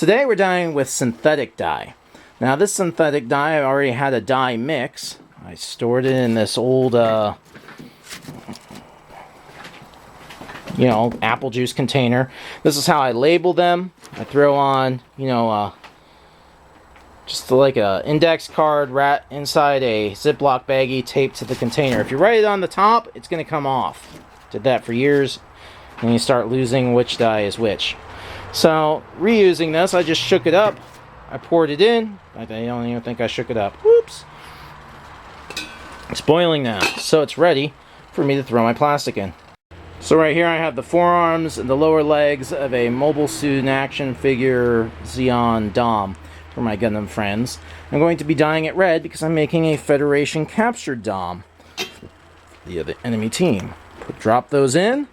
Today we're dyeing with synthetic dye. Now this synthetic dye, I already had a dye mix. I stored it in this old, apple juice container. This is how I label them. I throw on, just like a index card inside a Ziploc baggie taped to the container. If you write it on the top, it's going to come off. Did that for years, and you start losing which dye is which. So, reusing this, I just shook it up. I poured it in. I don't even think I shook it up. Whoops. It's boiling now, so it's ready for me to throw my plastic in. So right here I have the forearms and the lower legs of a Mobile Suit Action Figure Zeon Dom for my Gundam friends. I'm going to be dyeing it red because I'm making a Federation captured Dom for the other enemy team. Drop those in,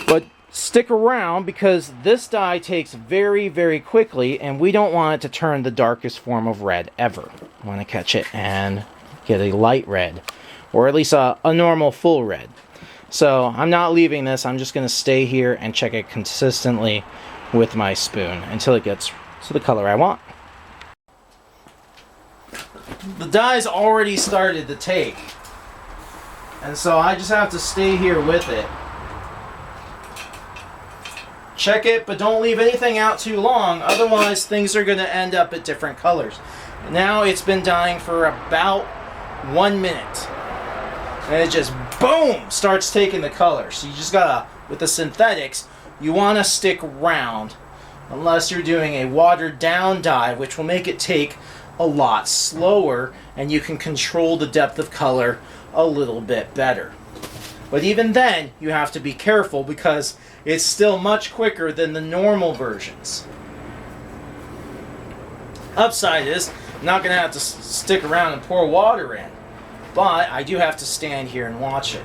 but stick around because this dye takes very, very quickly, and we don't want it to turn the darkest form of red ever. We want to catch it and get a light red, or at least a normal full red. So I'm not leaving this. I'm just going to stay here and check it consistently with my spoon until it gets to the color I want. The dye's already started to take, and so I just have to stay here with it. Check it, but don't leave anything out too long, otherwise things are going to end up at different colors. Now it's been dyeing for about 1 minute, and it just boom starts taking the color. So you just gotta, with the synthetics, you want to stick around unless you're doing a watered down dye, which will make it take a lot slower and you can control the depth of color a little bit better. But even then, you have to be careful because it's still much quicker than the normal versions. Upside is, I'm not going to have to stick around and pour water in, but I do have to stand here and watch it.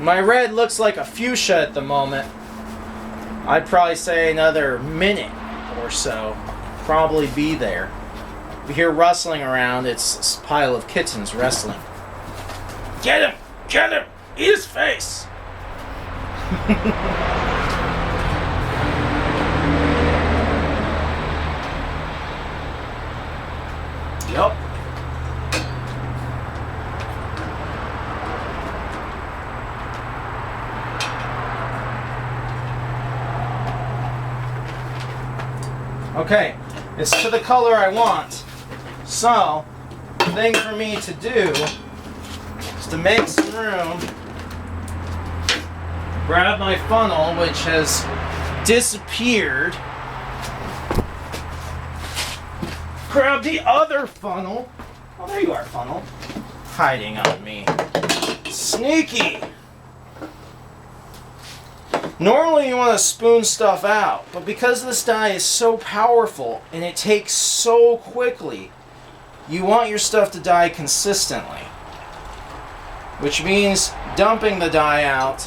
My red looks like a fuchsia at the moment. I'd probably say another minute or so. Probably be there. We hear rustling around. It's a pile of kittens wrestling. Get him! Get him! Eat his face! Yup. Okay, it's to the color I want. So, the thing for me to do is to make some room, grab my funnel, which has disappeared, grab the other funnel. Oh, there you are, funnel. Hiding on me. Sneaky! Normally you want to spoon stuff out, but because this dye is so powerful and it takes so quickly, you want your stuff to dye consistently. Which means dumping the dye out,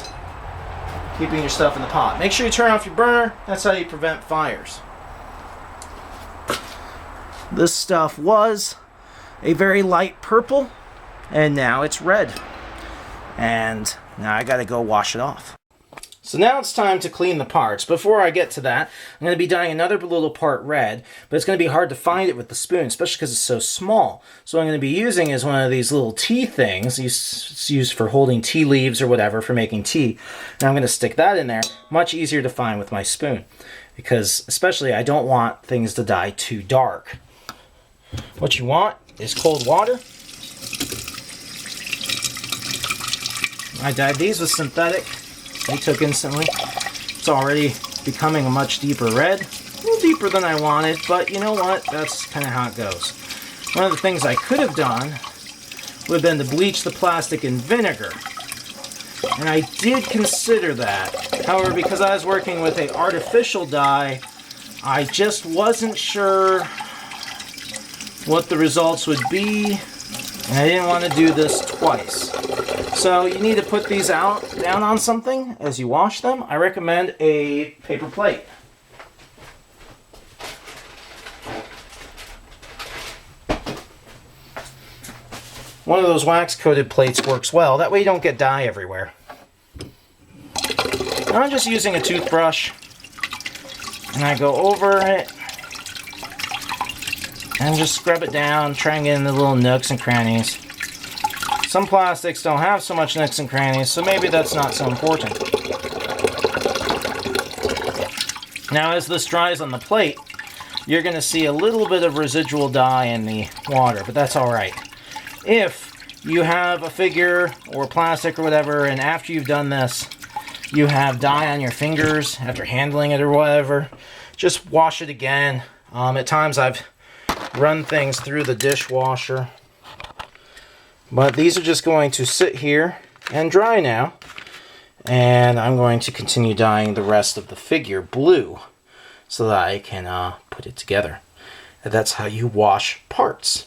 keeping your stuff in the pot. Make sure you turn off your burner, that's how you prevent fires. This stuff was a very light purple, and now it's red. And now I gotta go wash it off. So now it's time to clean the parts. Before I get to that, I'm going to be dyeing another little part red, but it's going to be hard to find it with the spoon, especially because it's so small. So what I'm going to be using is one of these little tea things. It's used for holding tea leaves or whatever for making tea. And I'm going to stick that in there. Much easier to find with my spoon, because especially I don't want things to dye too dark. What you want is cold water. I dyed these with synthetic. They took instantly. It's already becoming a much deeper red. A little deeper than I wanted, but you know what? That's kind of how it goes. One of the things I could have done would have been to bleach the plastic in vinegar. And I did consider that. However, because I was working with an artificial dye, I just wasn't sure what the results would be. And I didn't want to do this twice. So you need to put these down on something as you wash them. I recommend a paper plate. one of those wax-coated plates works well. That way you don't get dye everywhere. I'm just using a toothbrush, and I go over it and just scrub it down, try and get in the little nooks and crannies. Some plastics don't have so much nooks and crannies, so maybe that's not so important. Now, as this dries on the plate, you're going to see a little bit of residual dye in the water, but that's alright. If you have a figure or plastic or whatever, and after you've done this, you have dye on your fingers after handling it or whatever, just wash it again. At times I've run things through the dishwasher. But these are just going to sit here and dry now. And I'm going to continue dyeing the rest of the figure blue so that I can put it together. And that's how you wash parts.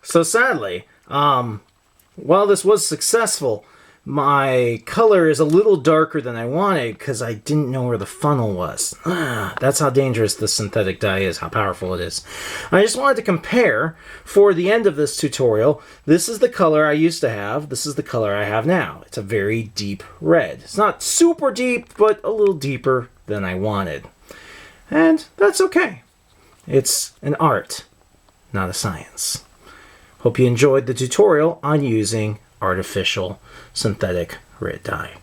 So sadly, while this was successful, my color is a little darker than I wanted because I didn't know where the funnel was. That's how dangerous the synthetic dye is, how powerful it is. I just wanted to compare for the end of this tutorial. This is the color I used to have. This is the color I have now. It's a very deep red. It's not super deep, but a little deeper than I wanted. And that's okay. It's an art, not a science. Hope you enjoyed the tutorial on using artificial synthetic red dye.